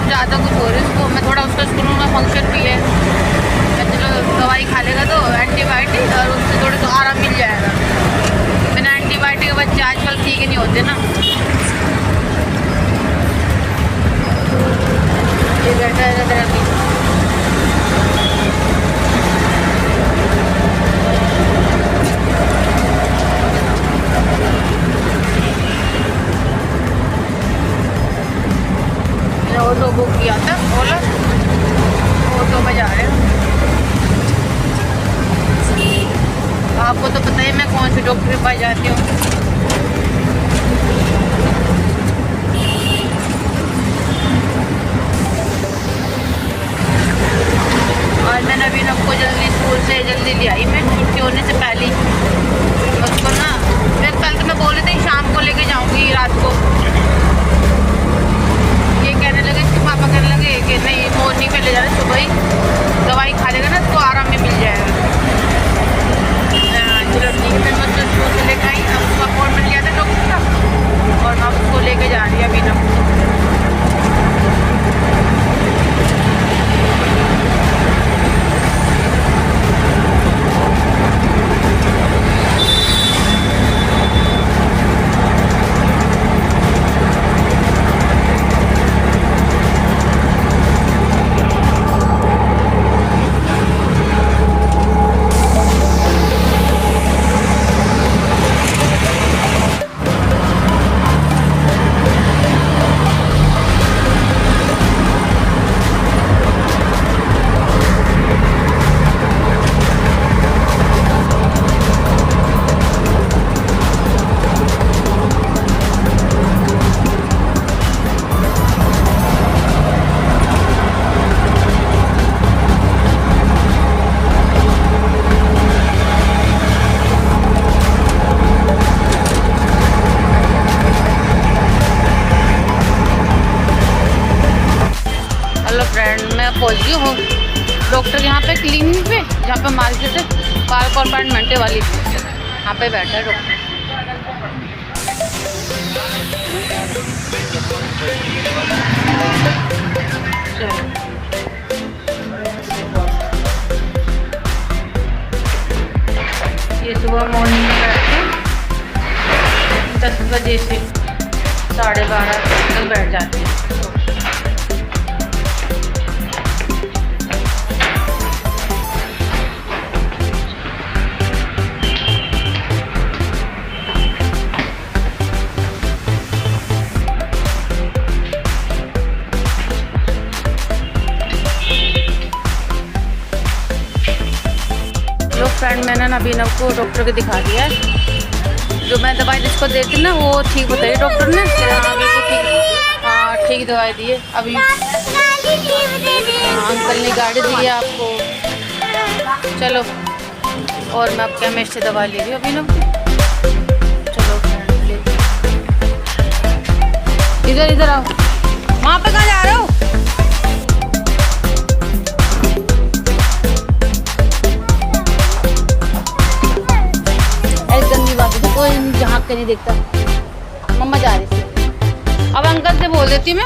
ज़्यादा कुछ हो रही है उसको, मैं थोड़ा उसका स्कूल में फंक्शन भी है, चलो दवाई खा लेगा तो एंटीबायोटिक, और उससे थोड़ा तो आराम मिल जाएगा। बिना एंटीबायोटिक के बच्चे आजकल ठीक ही नहीं होते ना। ये बैठा है इधर अभी। ऑटो बुक किया था, ओला ऑटो में जा रहे हैं। आपको तो पता ही मैं कौन सी डॉक्टर के पास जाती हूँ। और मैंने अभी आपको जल्दी स्कूल से जल्दी ले आई, मैं छुट्टी होने से पहले उसको ना, मैं कल तो मैं बोल रही थी शाम को लेके जाऊँगी रात को, ये कहने लगे इसके पापा कहने लगे कि नहीं मॉर्निंग में ले जाना, सुबह ही दवाई खा लेगा ना तो आराम में मिल जाएगा। चलो ठीक है, मैं उसको स्कूल से लेकर आई, अब उसका अपॉइंटमेंट लिया था डॉक्टर का, और मैं उसको लेके जा रही अभी ना। पहुँच गई हूँ डॉक्टर यहाँ पे क्लिनिक पे, जहाँ पे मार्केट है पार्क अपार्टमेंट वाली, यहाँ पे बैठा है डॉक्टर। ये सुबह मॉर्निंग में बैठते हैं 10 बजे से 12:30 तक बैठ जाते हैं। फ्रेंड मैंने ना अभिनव को डॉक्टर को दिखा दिया है, जो मैं दवाई जिसको देती ना वो ठीक बताई डॉक्टर ने, हाँ ठीक दवाई दी है। अभी अंकल ने गाड़ी दी है आपको, चलो। और मैं अब केमिस्ट से दवा ले रही हूँ अभिनव की। चलो फ्रेंड ले, इधर इधर आओ। वहाँ पे कहाँ जा रहे हो? कोई जहाँ के नहीं देखता, मम्मा जा रही थी। अब अंकल से बोल देती मैं।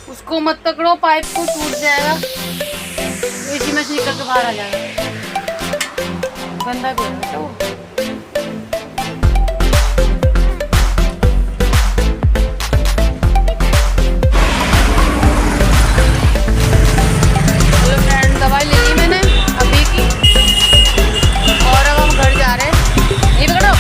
उसको मत पकड़ो, पाइप को टूट जाएगा, एसी में से निकल के बाहर आ जाएगा, गंदा भी है तो। चलो फ्रेंड दवाई ले ली मैंने अभी की, और अब हम घर जा रहे हैं। ये पकड़ो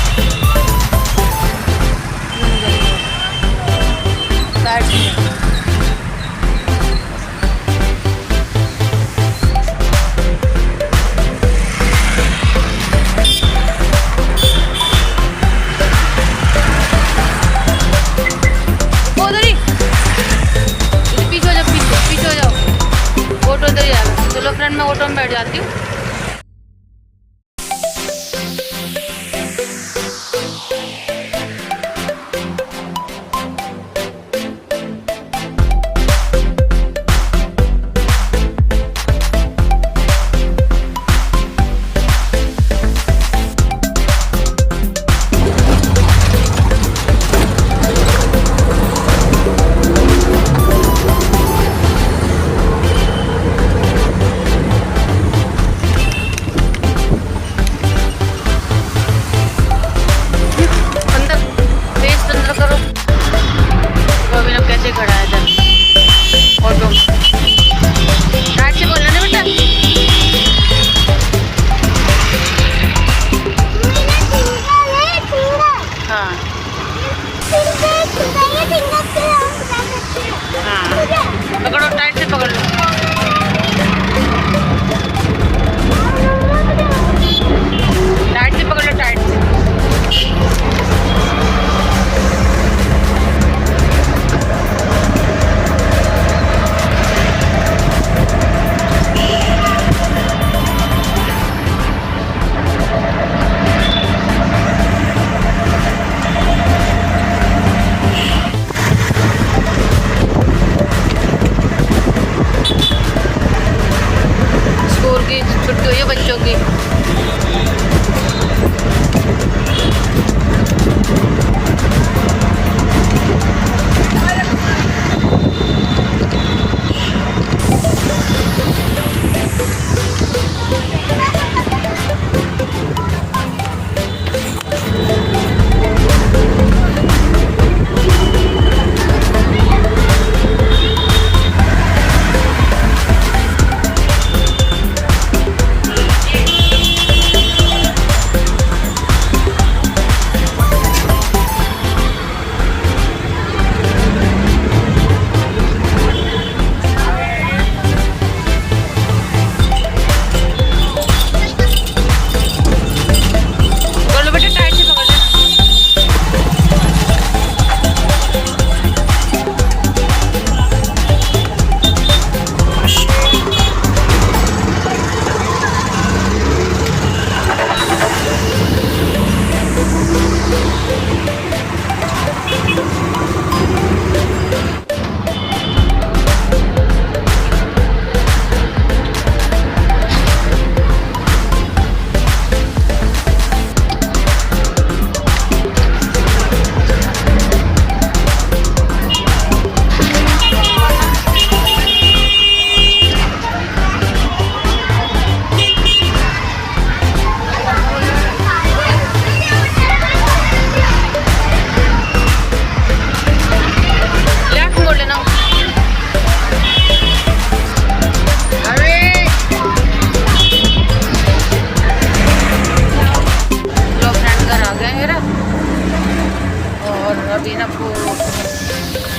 अभी ना आपको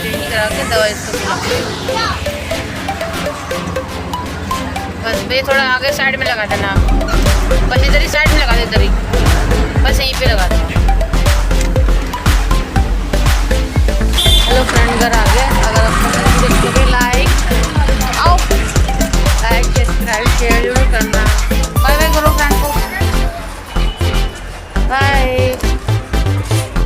चेंज करा के दवा इसको पिला। बस भैया थोड़ा आगे साइड में लगा देना, बस इधर ही साइड में लगा दे, इधर ही बस यहीं पे लगा दे।